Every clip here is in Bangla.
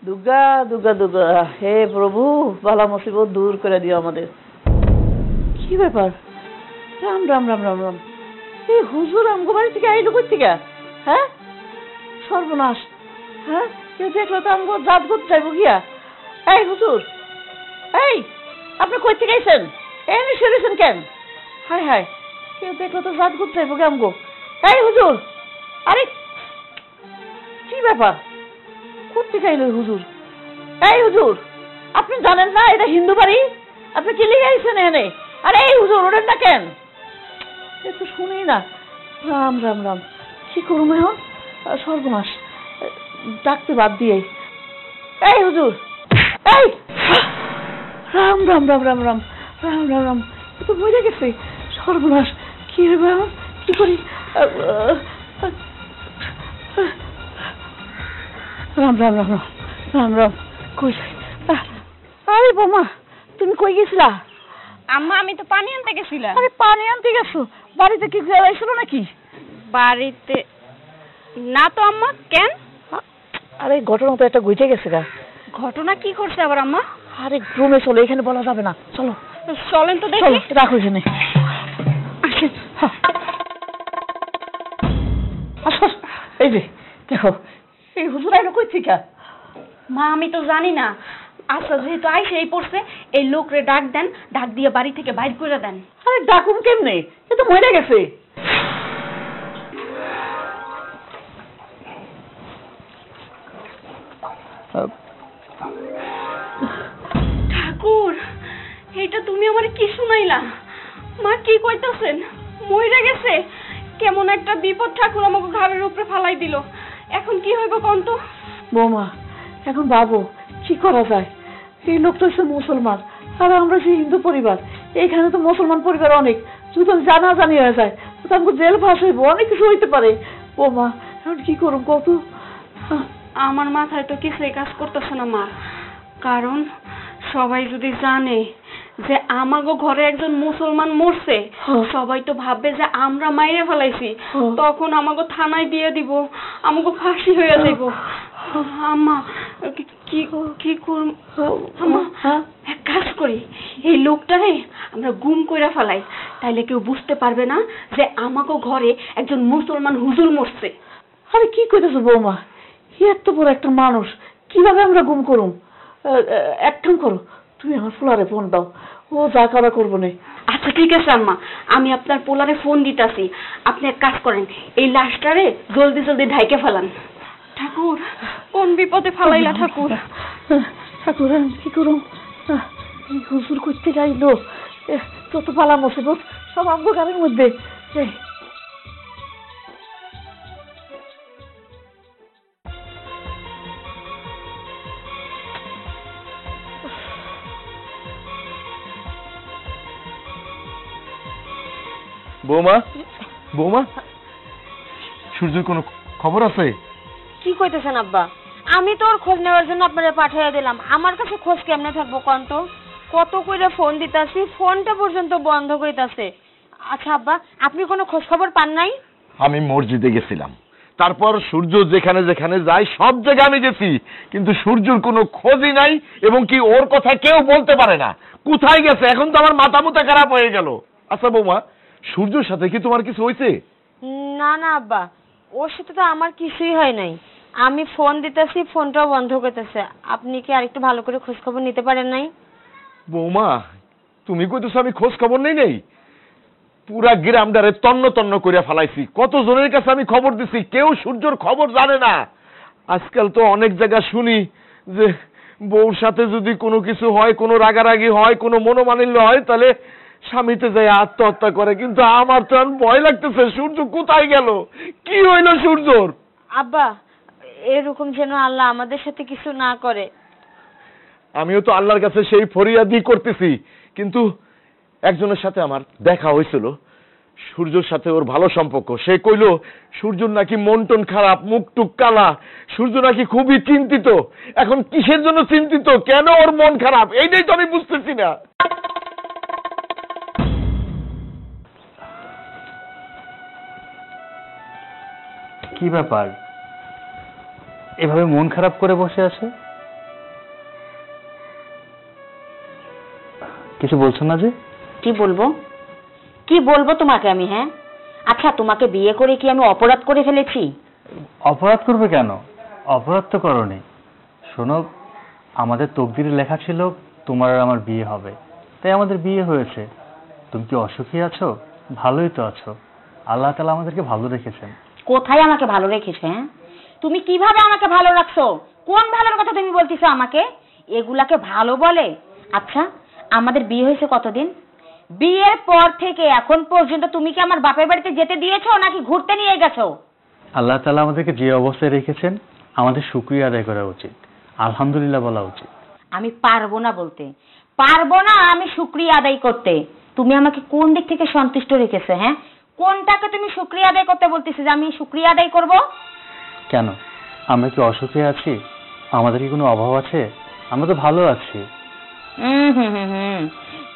দুর্গা দুর্গা দুর্গা, হে প্রভু, বালা মুসিবত দূর করে দিও আমাদের। কি ব্যাপার? রাম রাম রাম রাম রাম, এই হুজুর আমগো বাড়ি থেকে আইলো কই থেকে? হ্যাঁ, সর্বনাশ। হ্যাঁ, কেউ দেখলো তো আমগো জাত গোত যাইব গিয়া। এই হুজুর, এই আপনি কই থেকে আইছেন? এনে সেরেছেন কেন? হায় হায়, কেউ দেখলো তো জাত গোত যাইব গে আমগো। এই হুজুর, আরে কি ব্যাপার? কোথেকে আইলো হুজুর? এই হুজুর, আপনি জানেন না এটা হিন্দু বাড়ি? আপনি কি লিখে আইছেন এনে? আরে এই হুজুর, ওরেন না কেন? এ তো শুনি না। রাম রাম রাম, কি করুম এখন? সর্বনাশ, ডাকতে বাদ দিয়ে। এই হুজুর, এই রাম রাম রাম রাম রাম রাম রাম রাম, এ তো মরে গেছে। সর্বনাশ, কি হবে এখন? কি করি? রাম রাম রাম রাম রাম রাম, কই? আরে বোমা, তুমি কই গেছিলা? আম্মা, আমি তো পানি আনতে গেছিলাম। আরে পানি আনতে গেছো? বাড়িতে কি জ্বালাইছিল নাকি? বাড়িতে না তো আম্মা। কেন? আরে ঘটনা তো একটা ঘটে গেছে গা। ঘটনা কি করছে আবার আম্মা? আরে রুমে চলো, এখানে বলা যাবে না। চলো চলেন তো দেখি। চলো, রাখো এখানে। এই যে দেখো, এই হুজুর আইলো কই থেকে? মা, আমি তো জানি না। আচ্ছা, যেহেতু আইসে এই পড়ছে, এই লোকরে ডাক দেন, ডাক দিয়ে বাড়ি থেকে বাইর করে দেন। আরে ডাকুম কেমনে? এ তো মরে গেছে। ঠাকুর, এটা তুমি আমার কি শুনাইলা? মা কি কইতাছেন? মইরা গেছে? কেমন একটা বিপদ ঠাকুর আমাকে ঘরের উপরে ফালাই দিল। এখন কি হইব কোন তো? বৌমা, এখন ভাবো কি করা যায়। এই লোকটা হচ্ছে মুসলমান, আর আমরা সেই হিন্দু পরিবার। এইখানে তো মুসলমান পরিবার অনেক। যদি জানাজানি হয়ে যায় তো আমাকে জেল ফাঁস হইব, অনেক কিছু হইতে পারে। বৌমা, এখন কি করুম কত? আমার মাথায় তো কিছুই কাজ করতেছে না মা। কারণ সবাই যদি জানে যে আমাগো ঘরে একজন মুসলমান মরছে, সবাই তো ভাববে যে আমরা মাইরে ফেলাইছি। তখন আমাগো থানায় দিয়ে দিব, আমাগো ফাঁসি হয়ে যাইব। আম্মা, কি কি করব? আম্মা, এক কাজ করি, এই লোকটারে আমরা গুম কইরা ফেলাই। তাইলে কেউ বুঝতে পারবে না যে আমাগো ঘরে একজন মুসলমান হুজুর মরছে। আরে কি কইতেছো বৌমা? এত বড় একটা মানুষ কিভাবে আমরা গুম করুম? এক কাম করো, তুমি আমার ফুলারে ফোন দাও, ও যা করা করবো না। আচ্ছা ঠিক আছে আম্মা, আমি আপনার পোলারে ফোন দিতাছি। আপনি এক কাজ করেন, এই লাশটারে জলদি জলদি ঢাইকে ফেলান। ঠাকুর, কোন বিপদে ফেলাইলা ঠাকুর? ঠাকুর, কি করুম? এই হুজুর করতে গাইলো, যত পালা মুসিবত সব আমগো গাড়ির মধ্যে। বৌমা, বৌমা, সূর্যের কোনো খবর আছে? কি কইতেছেন আব্বা? আমি তো ওর খোঁজ নেওয়ার জন্য আপনারে পাঠিয়ে দিলাম। আমার কাছে খোঁজ কেমনে থাকবো কোন তো? কত কইরা ফোন দিতাছি, ফোনটা পর্যন্ত বন্ধ কইতাছে। আচ্ছা আব্বা, আপনি কোনো খোঁজ খবর পান নাই? আমি মসজিদে গেছিলাম, তারপর সূর্য যেখানে যেখানে যায় সব জায়গায় আমি গেছি, কিন্তু সূর্যের কোনো খোঁজই নাই, এবং কি ওর কথা কেউ বলতে পারে না কোথায় গেছে। এখন তো আমার মাথা মুথা খারাপ হয়ে গেল। আচ্ছা বৌমা, সূর্যের সাথে কি তোমার কিছু হয়েছে? না না আব্বা, ওর সাথে তো আমার কিছুই হয় নাই। আমি ফোন দিতেছি, ফোনটাও বন্ধ করতেছে। আপনি কি আরেকটু ভালো করে খোঁজ খবর নিতে পারেন নাই? বৌমা, তুমি কইতেছো আমি খোঁজ খবর নেই? পুরা গ্রামটারে তন্ন তন্ন করে ফেলাইছি, কত জনের কাছে আমি খবর দিছি, কেউ সূর্যর খবর জানে না। আজকাল তো অনেক জায়গা শুনি যে বউর সাথে যদি কোনো কিছু হয়, কোনো রাগারাগি হয়, কোনো মনোমালিন্য হয়, তাহলে স্বামীতে যায় আত্মহত্যা করে। কিন্তু আমার তো ভয় লাগতেছে, সূর্য কোথায় গেল? কি হইল সূর্যর? আব্বা, এরকম যেন আল্লাহ আমাদের সাথে কিছু না করে। আমিও তো আল্লাহর কাছে সেই ফরিয়াদি করতেছি, কিন্তু একজনের সাথে আমার দেখা হয়েছিল, সূর্যর সাথে ওর ভালো সম্পর্ক। সে কইল সূর্যর নাকি মন টন খারাপ, মুখ টুক কালা, সূর্য নাকি খুবই চিন্তিত। এখন কিসের জন্য চিন্তিত, কেন ওর মন খারাপ, এইটাই তো আমি বুঝতেছি না। কি ব্যাপার, এভাবে মন খারাপ করে বসে আছে? কিছু বলছো না যে? কি বলবো তোমাকে আমি? হ্যাঁ, আচ্ছা তোমাকে বিয়ে করে কি আমি অপরাধ করে ফেলেছি? অপরাধ করবে কেন? অপরাধ তো করনি। শোনো, আমাদের তকদিরে লেখা ছিল তোমার আর আমার বিয়ে হবে, তাই আমাদের বিয়ে হয়েছে। তুমি কি অসুখী আছো? ভালোই তো আছো। আল্লাহ তাআলা আমাদেরকে ভালো রেখেছেন। কোথায় আমাকে ভালো রেখেছে? হ্যাঁ, তুমি কিভাবে আমাকে ভালো রাখছো? কোন ভালোর কথা তুমি বলতেছো আমাকে? এগুলাকে ভালো বলে? আচ্ছা, আমাদের বিয়ে হয়েছে কতদিন? বিয়ের পর থেকে এখন পর্যন্ত তুমি কি আমার বাপের বাড়িতে যেতে দিয়েছো নাকি ঘুরতে নিয়ে গেছো? আল্লাহ তাআলা আমাদেরকে যে অবস্থায় রেখেছেন আমাদের শুকরিয়া আদায় করা উচিত, আলহামদুলিল্লাহ বলা উচিত। আমি পারবো না বলতে, পারবো না আমি শুকরিয়া আদায় করতে। তুমি আমাকে কোন দিক থেকে সন্তুষ্ট রেখেছো? হ্যাঁ, কোনটাকে তুমি শুকরিয়া আদায় করতে বলতেছো যে আমি শুকরিয়া আদায় করব? কেন, আমরা কি অসুখে আছি? আমাদের কি কোনো অভাব আছে? আমরা তো ভালো আছি।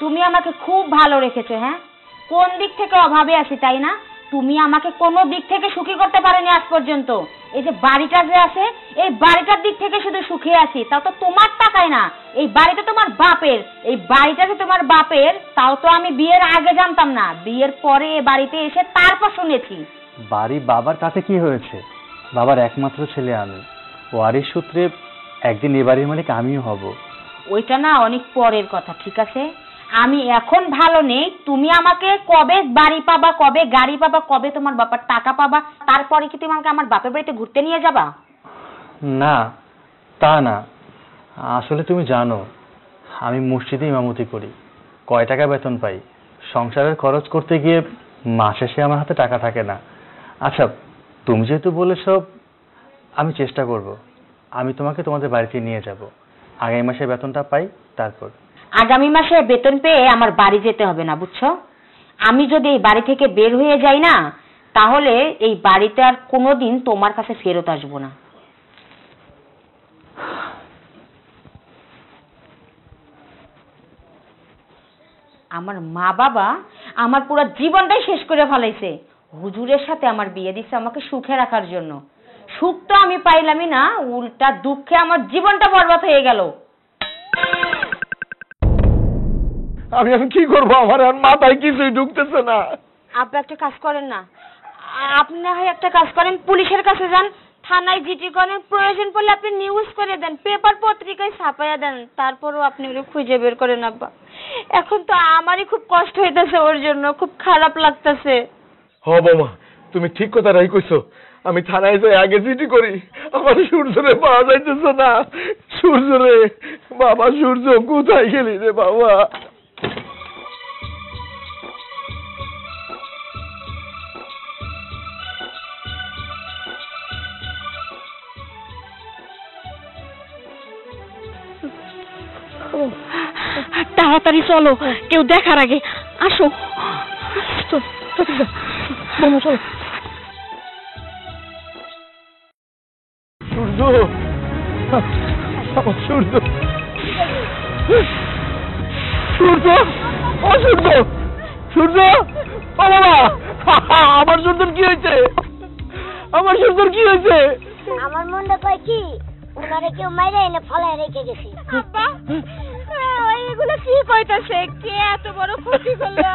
তুমি আমাকে খুব ভালো রেখেছো। হ্যাঁ, কোন দিক থেকে অভাবে আছি তাই না? তুমি আমাকে কোনো দিক থেকে সুখী করতে পারোনি আজ পর্যন্ত। এই যে বাড়িটা যে আছে, এই বাড়িটার দিক থেকে শুধু সুখী আছি, তাও তো তোমার টাকায় না। এই বাড়িটা তোমার বাপের, এই বাড়িটা যে তোমার বাপের তাও তো আমি বিয়ের আগে জানতাম না, বিয়ের পরে এ বাড়িতে এসে তারপর শুনেছি। বাড়ি বাবার কাছে কি হয়েছে? বাবার একমাত্র ছেলে আমি, ওয়ারিশ সূত্রে একদিন এ বাড়ির মালিক আমিও হব। ওইটা না অনেক পরের কথা, ঠিক আছে? আমি এখন ভালো নেই, তুমি আমাকে কবে বাড়ি পাবা, কবে গাড়ি পাবা, কবে তোমার বাবার টাকা পাবা, তারপরে কি তুমি আমাকে আমার বাপের বাড়িতে ঘুরতে নিয়ে যাবা? না, তা না। আসলে তুমি জানো আমি মসজিদে ইমামতি করি, কয় টাকা বেতন পাই। সংসারের খরচ করতে গিয়ে মাস শেষে আমার হাতে টাকা থাকে না। আচ্ছা, তুমি যেহেতু বলেছো, আমি চেষ্টা করব, আমি তোমাকে তোমাদের বাড়িতে নিয়ে যাব। আগামী মাসে বেতনটা পাই তারপর। আগামী মাসে বেতন পেয়ে আমার বাড়ি যেতে হবে না, বুঝছো? আমি যদি এই বাড়ি থেকে বের হয়ে যাই না, তাহলে এই বাড়িতে আর কোনোদিন তোমার কাছে ফেরত আসবো না। আমার মা বাবা আমার পুরো জীবনটাই শেষ করে ফেলাইছে। হুজুরের সাথে আমার বিয়ে দিচ্ছে আমাকে সুখে রাখার জন্য। সুখ তো আমি পাইলামই না, উল্টা দুঃখে আমার জীবনটা বরবাদ হয়ে গেল। আমি এখন কি করবো? আমার আর মাথায় কিছুই ঢুকতেছে না। আপনি একটা কাজ করেন না, আপনি না হয় একটা কাজ করেন, পুলিশের কাছে যান, থানায় জিডি করেন, প্রয়োজন পড়লে আপনি নিউজ করে দেন, পেপার পত্রিকায় ছাপাইয়া দেন, তারপরও আপনি ওরে খুঁজে বের করেন। আব্বা, এখন তো আমারই খুব কষ্ট হইতেছে, ওর জন্য খুব খারাপ লাগতেছে। হ বৌমা, তুমি ঠিক কথাটাই কইছো। আমি থানায় যাই আগে চিঠি করি, আমার সূর্যরে পাওয়া যাইতেছে না। সূর্যরে, বাবা সূর্য কোথায় গেলি রে বাবা? তাড়াতাড়ি চলো, কেউ দেখার আগে। আসো সূর্য, আমার সূর্য, সূর্য, ও সূর্য, সূর্য, ও বাবা, আমার সূর্যর কি হয়েছে? আমার সূর্যর কি হয়েছে? আমার মনটা কয় কি ওনারে কেউ মাইরে এনে ফলায় রেখে গেছে। আব্বা, এগুলো কি কইতাছে? কে এত বড় ক্ষতি করলো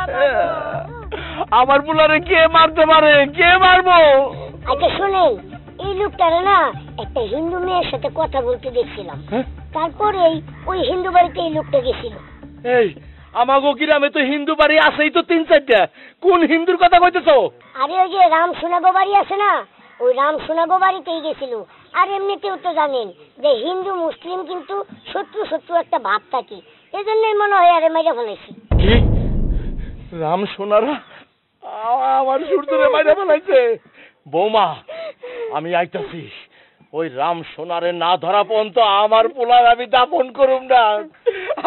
আমার বুলারে কে মারতে পারে? কে মারবো? আচ্ছা শুনেন, এই লোকটারে না একটা হিন্দু মেয়ের সাথে কথা বলতে দেখছিলাম, তারপরেই ওই হিন্দু বাড়িতে এই লোকটা গেছিল। এই আমাগো গ্রামে তো হিন্দু বাড়ি আছেই তো 3-4টা। কোন হিন্দুর কথা কইতেছো? আরে ওই যে রাম সোনাগো বাড়ি আছে না, ওই রাম সোনাগো বাড়িতেই গেছিল। আর এমনিতেও তো জানেন যে হিন্দু মুসলিম কিন্তু শত্রু একটা ভাব থাকে, এজন্যই মনে হয় আরে মাইরা ফেলাইছি। কি? রাম সোনারা আমার সূর্যরে মাইরা ফেলাইছে? বৌমা, আমি আইতাছি। ওই রাম সোনারে না ধরা পর্যন্ত আমার পোলার আমি দাপন করুম না।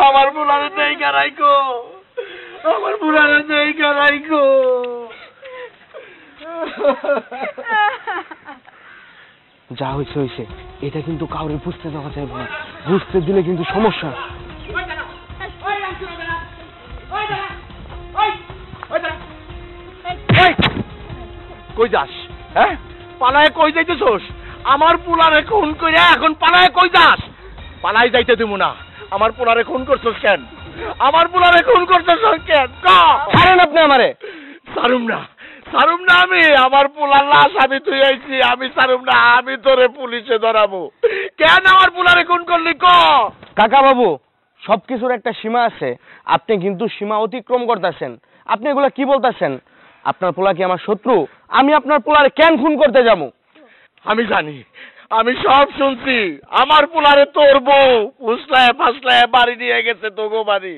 আমার পোলারে দেইখা রাইখো, আমার পোলারে দেইখা রাইখো। যা হয়েছে হয়েছে, এটা কিন্তু কাউরে বুঝতে দেওয়া যাবে না। বুঝতে দিলে কিন্তু সমস্যা। কই যাস? হ্যাঁ, পালায় কই যাইতেছস? আমার পোলারে খুন কইরা এখন পালায় কই যাস? পালাই যাইতে দেবো না। আমার পোলারে খুন করছস কেন? আমার পোলারে খুন করতেছ কেন? ছাড়েন আপনি আমারে। সারুম না আমি, আমার পোলার লাশ আমি তুই আইছি, আমি সারুম না, আমি তোরে পুলিশে ধরাবো। কেন আমার পোলারে খুন করলি ক? কাকা বাবু, সবকিছুর একটা সীমা আছে, আপনি কিন্তু সীমা অতিক্রম করতেছেন। আপনি এগুলা কি বলতেছেন? আপনার পোলা কি আমার শত্রু? আমি আপনার পোলারে কেন খুন করতে যাবো? আমি জানি, আমি সব শুনছি। আমার পোলারে তোর বউ ফুসলায় ফাসলায় বাড়ি নিয়ে গেছে, তোগো বাড়ি।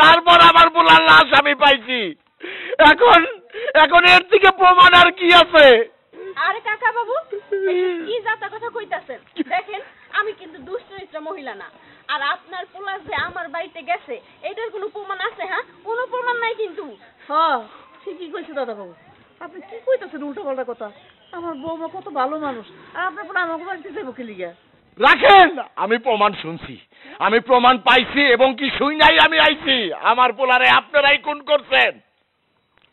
তারপর আমার পোলার লাশ আমি পাইছি। এখন এর থেকে প্রমাণ আর কি আছে? আরে কাকা বাবু, কি জাতা কথা কইতাছেন? দেখেন, আমি কিন্তু দুশ্চরিত্র মহিলা না। আর আপনার পোলা যে আমার বাড়িতে গেছে, এটার কোনো প্রমাণ আছে? হ্যাঁ, কোনো প্রমাণ নাই কিন্তু। হ্যাঁ, ঠিকই কইছে দাদা বাবু। আপনি কি কইতাছেন উল্টো পাল্টা কথা? আমার বৌমা কত ভালো মানুষ, আর আপনার পরে আমাকে বাড়িতে যাবো কি লিগা? রাখেন, আমি প্রমাণ শুনছি, আমি প্রমাণ পাইছি, এবং কি শুই নাই আমি আইছি। আমার পোলারে আপনারাই খুন করছেন।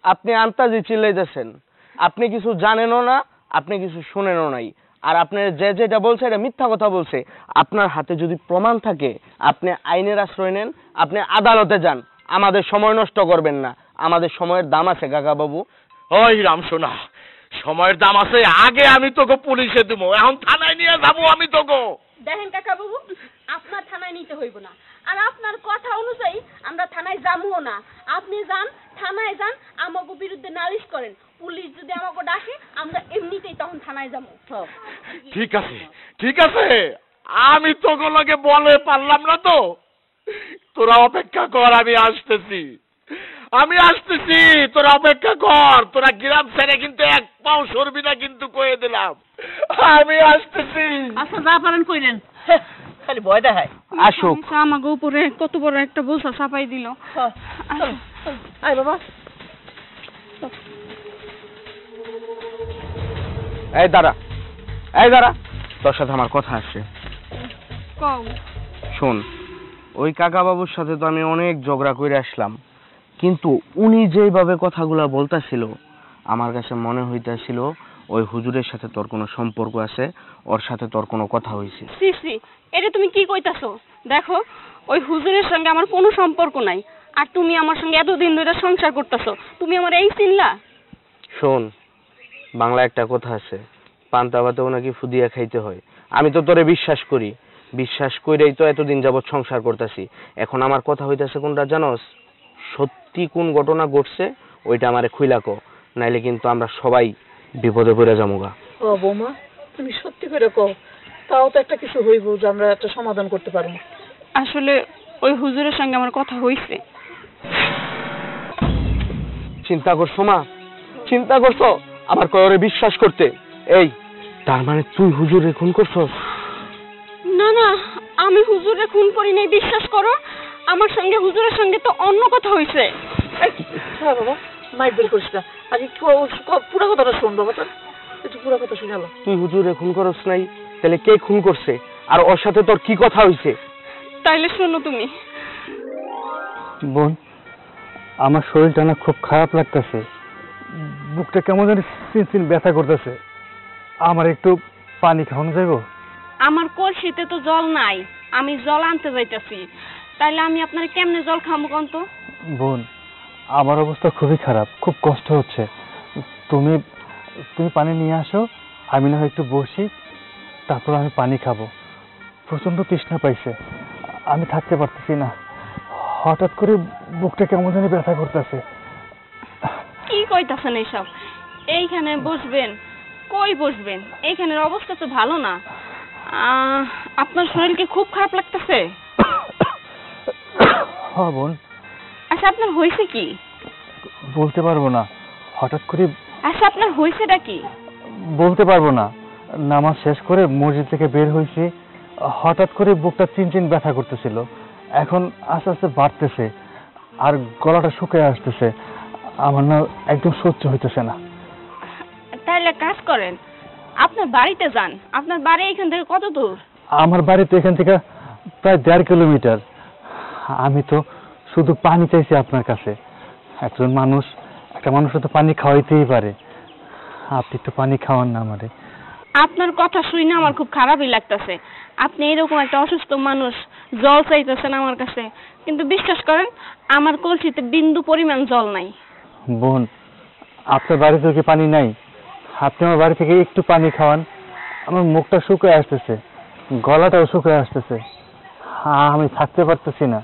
আপনি আন্তাজি চিল্লাইতেছেন। আপনি কিছু জানেনও না, আপনি কিছু শুনেনও নাই। আর আপনি যেটা বলছে এটা মিথ্যা কথা বলছে। আপনার হাতে যদি প্রমাণ থাকে, আপনি আইনের আশ্রয় নেন, আপনি আদালতে যান। আমাদের সময় নষ্ট করবেন না, আমাদের সময়ের দাম আছে কাকা বাবু। ওই রামসোনা, সময়ের দাম আছে। আগে আমি তোকে পুলিশে দেবো, এখন থানায় নিয়ে যাবো আমি তোকে। দেখেন কাকা বাবু, আপনার থানায় নিতে হইব না, আর আপনার কথা অনুযায়ী আমরা থানায় যাবো না। আপনি যান, থানায় যান, আমাকে বিরুদ্ধে নালিশ করেন। পুলিশ যদি আমাকে ডাকে, আমরা এমনিতেই তখন থানায় যাবো। ঠিক আছে, আমি তোকে লগে বলে পারলাম না তো। তোরা অপেক্ষা কর, আমি আসতেছি, তোরা অপেক্ষা কর। তোরা গ্রাম ছেড়ে কিন্তু এক পাও সরবি না, কিন্তু কয়ে দিলাম, আমি আসতেছি। আচ্ছা, যা পারেন কইলেন, খালি ভয় দেখায়। আসুক। আমাকে উপরে কত বড় একটা বোঝা চাপাই দিল। আয় বাবা। এই দাঁড়া, তোর সাথে আমার কথা আছে। কও। শোন, ওই কাকা বাবুর সাথে তো আমি অনেক ঝগড়া করে আসলাম, কিন্তু উনি যেভাবে কথাগুলা বলতাছিল, আমার কাছে মনে হইতাছিল ওই হুজুরের সাথে তোর কোনো সম্পর্ক আছে, ওর সাথে তোর কোনো কথা হয়েছে। সি, এটা তুমি কি কইতাছো? দেখো, ওই হুজুরের সঙ্গে আমার কোনো সম্পর্ক নাই। আর তুমি আমার সঙ্গে এতদিন ধরে সংসার করতেছো, তুমি আমার এই চিনলা? শোন, বাংলা একটা কথা আছে, পান্তা ভাতেও নাকি ফুদিয়া খাইতে হয়। আমি তো তোরে বিশ্বাস কইরাই তো এতদিন যাবৎ সংসার করতেছি। এখন আমার কথা হইতাছে কোনটা জানোস? সত্যি কোন ঘটনা ঘটছে ওইটা আমারে খুইলা কও, নাইলে কিন্তু আমরা সবাই বিপদে পড়ে যামুগা। ও বৌমা, তুমি সত্যি করে কও, তাও তো একটা কিছু হইব যে আমরা একটা সমাধান করতে পারবো। আসলে ওই হুজুরের সঙ্গে আমার কথা হইছে। চিন্তা করছো মা? চিন্তা করছো আবার কয়রে বিশ্বাস করতে? এই, তার মানে তুই হুজুরে খুন করছস? না, আমি হুজুরে খুন করি নাই, বিশ্বাস করো। আমার সঙ্গে হুজুরের সঙ্গে তো অন্য কথা হইছে। হ্যাঁ বাবা, মাইক বের করিস না, আগে পুরো কথাটা শোন বাবা, একটু পুরো কথা শুনে এলো। তুই হুজুরে খুন করছ নাই, তাহলে কে খুন করছে? আর ওর সাথে তোর কি কথা হইছে? তাইলে শোনো তুমি। বোন, আমার শরীরটা না খুব খারাপ লাগতেছে, বুকটা কেমন জানি চিনচিন ব্যথা করতেছে। আমার একটু পানি খাওয়ানো যাইবো? আমার কলসিতে তো জল নাই, আমি জল আনতে যাইতেছি। তাইলে আমি আপনার কেমনে জল খাবো কোন তো? বোন, আমার অবস্থা খুবই খারাপ, খুব কষ্ট হচ্ছে। তুমি পানি নিয়ে আসো, আমি না হয় একটু বসি, তারপর আমি পানি খাবো। প্রচন্ড তৃষ্ণা পাইছে, আমি থাকতে পারতেছি না। হঠাৎ করে বুকটা কেমন জানি ব্যথা করতেছে। কি কইতাছেন এইসব? এইখানে বসবেন? কই বসবেন? এইখানের অবস্থা তো ভালো না। আপনার শরীরকে খুব খারাপ লাগতেছে? হ্যাঁ বোন। আচ্ছা, আপনার হয়েছে কি? বলতে পারবো না, হঠাৎ করে। আচ্ছা, আপনার হয়েছেটা কি? বলতে পারবো না। নামাজ শেষ করে মসজিদ থেকে বের হয়েছি, হঠাৎ করে বুকটা চিনচিন ব্যথা করতেছিল, এখন আস্তে আস্তে বাড়তেছে, আর গলাটা শুকিয়ে আসতেছে। আমার না একদম সহ্য হইতেছে না। তাহলে কাজ করেন, আপনার বাড়িতে যান। আপনার বাড়ি এখান থেকে কত দূর? আমার বাড়ি তো এখান থেকে প্রায় 1.5 কিলোমিটার। আমি তো শুধু পানি চাইছি আপনার কাছে। একটা মানুষ তো পানি খাওয়াইতেই পারে, আপনি একটু পানি খাওয়ান না আমারে। আপনার কথা শুনে আমার খুব খারাপই লাগতেছে। আপনি এরকম একটা অসুস্থ মানুষ, জল চাইতেছেন আমার কাছে, কিন্তু বিশ্বাস করেন আমার কলসিতে বিন্দু পরিমাণ জল নাই। বোন, আপনার বাড়িতে কি পানি নাই? আপনি আমার বাড়ি থেকে একটু পানি খাওয়ান, আমার মুখটা শুকিয়ে আসতেছে, গলাটাও শুকিয়ে আসতেছে, আমি থাকতে পারতেছি না।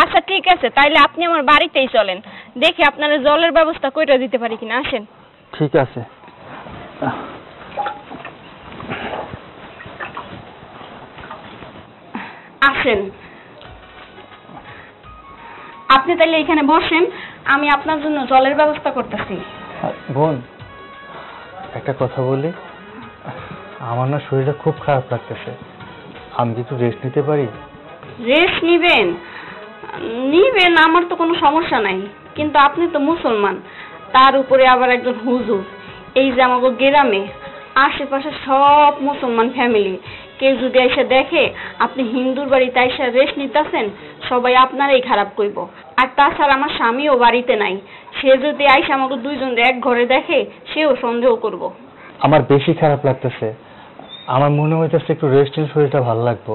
আচ্ছা ঠিক আছে, তাইলে আপনি আমার বাড়িতেই চলেন, দেখি আপনারা জলের ব্যবস্থা কইরা দিতে পারি কিনা। আসেন। ঠিক আছে। আসেন, আপনি তাইলে এখানে বসেন, আমি আপনার জন্য জলের ব্যবস্থা করতেছি। বোন, একটা কথা বলি, আমার না শরীরটা খুব খারাপ লাগতেছে, আমি কি একটু রেস্ট নিতে পারি? রেস্ট নিবেন? নিবেন, আমার তো কোনো সমস্যা নাই, কিন্তু আপনি তো মুসলমান, তার উপরে আবার একজন হুজুর। এই যে আমাকে গ্রামে আশেপাশে সব মুসলমান ফ্যামিলি, কেউ যদি এসে দেখে আপনি হিন্দুর বাড়িতে এসে রেস্ট নিতেছেন, সবাই আপনারই খারাপ কইব। আর তাছাড়া আমার স্বামীও বাড়িতে নাই, সে যদি আইসে আমাকে দুইজন এক ঘরে দেখে সেও সন্দেহ করব। আমার বেশি খারাপ লাগতেছে, আমার মনে হইতেছে একটু রেস্ট নিলে শরীরটা ভালো লাগবো,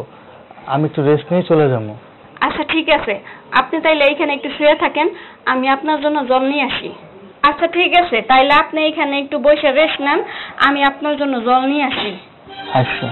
আমি একটু রেস্ট নিয়ে চলে যাবো। আচ্ছা ঠিক আছে, আপনি তাইলে এইখানে একটু শুয়ে থাকেন, আমি আপনার জন্য জল নিয়ে আসি। আচ্ছা ঠিক আছে, তাইলে আপনি এখানে একটু বসে রেস্ট নেন, আমি আপনার জন্য জল নিয়ে আসি। আচ্ছা।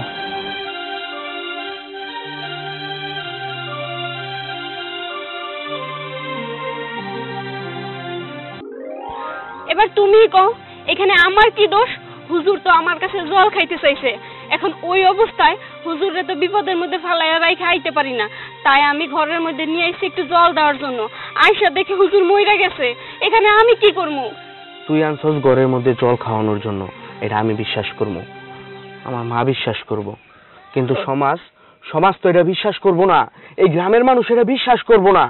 এবার তুমি কও, এখানে আমার কি দোষ? হুজুর তো আমার কাছে জল খাইতে চাইছে, এখন ওই অবস্থায় হুজুরে তো বিপদের মধ্যে ফালাইয়া রাইখা আইতে পারি না, তাই আমি ঘরের মধ্যে নিয়ে এসে একটু জল দেওয়ার জন্য। আয়সা দেখে হুজুর মইরা গেছে, এখানে আমি কি করবো? তুই আনছস ঘরের মধ্যে জল খাওয়ানোর জন্য, এটা আমি বিশ্বাস করবো, আমার মা বিশ্বাস করব, কিন্তু সমাজ তো এটা বিশ্বাস করবো না, এই গ্রামের মানুষ এটা বিশ্বাস করবো না।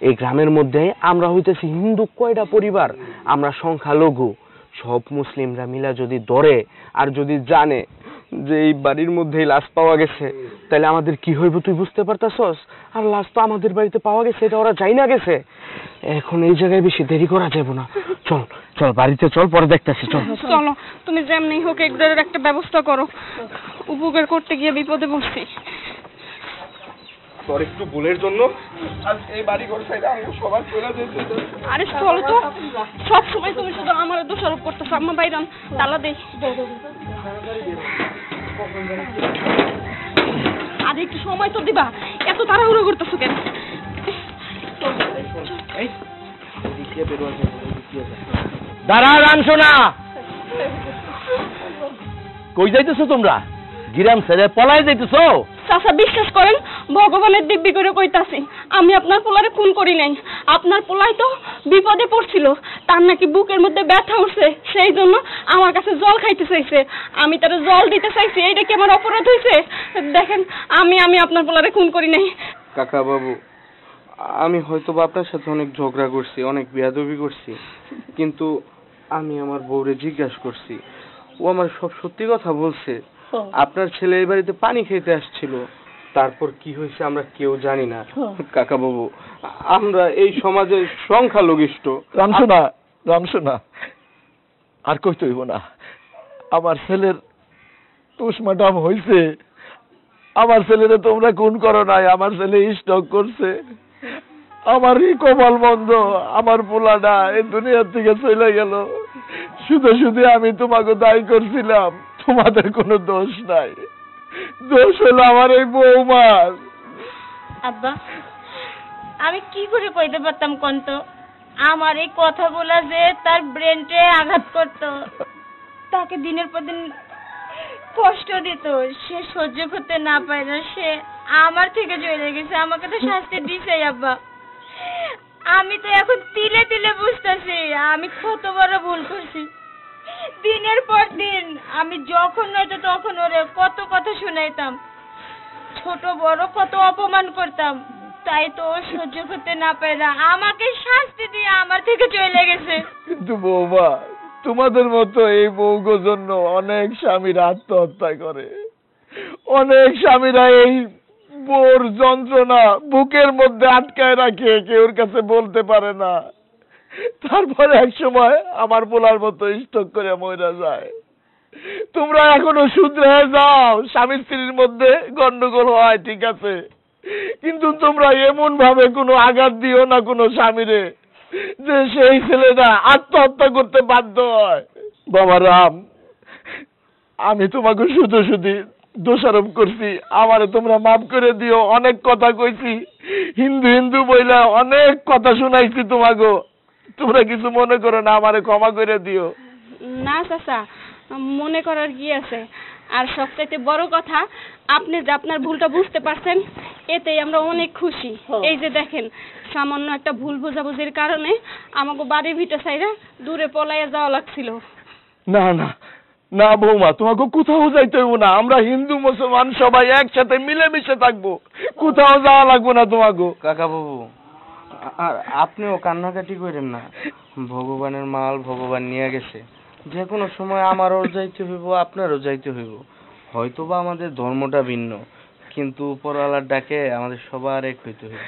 এই গ্রামের মধ্যে আমরা হইতেছি হিন্দু কয়টা পরিবার, আমরা সংখ্যালঘু, সব মুসলিমরা মিলা যদি ধরে আর যদি জানে যে এই বাড়ির মধ্যেই লাশ পাওয়া গেছে, তাহলে আমাদের কি হইব তুই বুঝতে পারতাছস? আর লাশ তো আমাদের বাড়িতে পাওয়া গেছে, এটা ওরা যাই না গেছে। এখন এই জায়গায় বেশি দেরি করা যাবে না, চল চল বাড়িতে চল, পরে দেখতেছি। চল চলো, তুমি যেমনি হোক একটা ব্যবস্থা করো, উপকার করতে গিয়ে বিপদে পড়ছি। তোর একটু ভুলের জন্য আজ এই বাড়ি ঘর সাইডে আমি সবার চলে যেতে। আরে চলো তো, সব সময় তুমি শুধু আমার দোষারোপ করতেছো। আম্মা বাইরান, তালা দেই। আরে একটু সময় তো দিবা, এত তাড়াহুড়ো করতেছো কেন? দাঁড়া রামসোনা, কই যাইতেছো তোমরা? গ্রাম ছেড়ে পলাই যাইতেছো? চাচা বিশ্বাস করেন, ভগবানের দিব্যি করে কইতাছি, আমি আপনার পোলারে খুন করি নাই। আপনার পোলাই তো বিপদে পড়ছিল, তার নাকি বুকের মধ্যে ব্যথা উঠছে, সেই জন্য আমার কাছে জল খাইতে চাইছে, আমি তার জল দিতে চাইছি। এইটা কি আমার অপরাধ হয়েছে? দেখেন, আমি আপনার পোলারে খুন করি নাই। কাকা বাবু, আমি হয়তো বা আপনার সাথে অনেক ঝগড়া করছি, অনেক বেয়াদবি করছি, কিন্তু আমি আমার বউরে জিজ্ঞাসা করছি, ও আমার সব সত্যি কথা বলছে। আপনার ছেলে এই বাড়িতে পানি খেতে আসছিল, তারপর কি হয়েছে আমরা কেউ জানি না। কাকা বাবু, আমরা এই সমাজের সংখ্যালঘিষ্ঠ। রামসোনা, আর কইতে হইব না, আমার ছেলের পোস্টমর্টম হয়েছে, আমার ছেলেরে তোমরা খুন করো নাই, আমার ছেলে স্ট্রোক করছে, আমারই কপাল বন্ধ, আমার পোলাটা এই দুনিয়ার থেকে চলে গেল। শুধু আমি তোমাকে দায়ী করছিলাম, তোমাদের কোনো দোষ নাই, দোষ হলো আমার এই বৌমার। আব্বা, আমি কি করে কইতে পারতাম কোন তো, আমার এই কথা বলা যে তার ব্রেনটে আঘাত করতো, তাকে দিনের পর দিন কষ্ট দিত, সে সহ্য করতে না পারে, সে আমার থেকে চলে গেছে, আমাকে তো শাস্তি দিছে। আব্বা, আমি তো এখন তিলে তিলে বুঝতেছি আমি কত বড় ভুল করছি। দিনের পর দিন আমি যখন নয়তো তখন ওরে কত কথা শুনাইতাম, ছোট বড় কত অপমান করতাম, তাই তো ও সহ্য করতে না পারে আমাকে শাস্তি দিয়ে আমার থেকে চলে গেছে। কিন্তু বৌমা, তোমাদের মতো এই বউগোর জন্য অনেক স্বামীরা আত্মহত্যা করে, অনেক স্বামীরা এই বোর যন্ত্রণা বুকের মধ্যে আটকায় রাখে, কেউর কাছে বলতে পারে না, তারপরে এক সময় আমার পোলার মতো স্ট্রোক করে মরে যায়। তোমরা এখনো শুধরে যাও, স্বামী স্ত্রীর মধ্যে গন্ডগোল হয় ঠিক আছে, কিন্তু তোমরা এমন ভাবে কোনো আঘাত দিও না কোনো স্বামীরে যে সেই ছেলেটা আত্মহত্যা করতে বাধ্য হয়। বাবা রাম, আমি তোমাকে শুধু শুধু দোষারোপ করছি, আমারে তোমরা মাফ করে দিও। অনেক কথা কইছি, হিন্দু হিন্দু বইলা অনেক কথা শুনাইছি তোমাকে, তোমরা কিছু মনে করো না, আমারে ক্ষমা করে দিও। না চাচা, মনে করার কি আছে? আর সবচাইতে বড় কথা, আপনি যে আপনার ভুলটা বুঝতে পারছেন, এতেই আমরা অনেক খুশি। এই যে দেখেন, সামান্য একটা ভুল বোঝাবুঝির কারণে আমাকে বাড়ির ভিটে ছাইরা দূরে পলাইয়া যাওয়া লাগছিল। না না না বৌমা, তোমাকে কোথাও যাইতে হইব না, আমরা হিন্দু মুসলমান সবাই একসাথে মিলেমিশে থাকবো, কোথাও যাওয়া লাগবো না তোমাকে। কাকা বাবু, আর আপনিও কান্নাকাটি করেন না। ভগবানের মাল ভগবান নিয়ে গেছে, যে কোনো সময় আমারও যাইতে হইব, আপনারও যাইতে হইব। হয়তোবা আমাদের ধর্মটা ভিন্ন, কিন্তু উপরওয়ালার ডাকে আমাদের সবার এক হইতে হইব।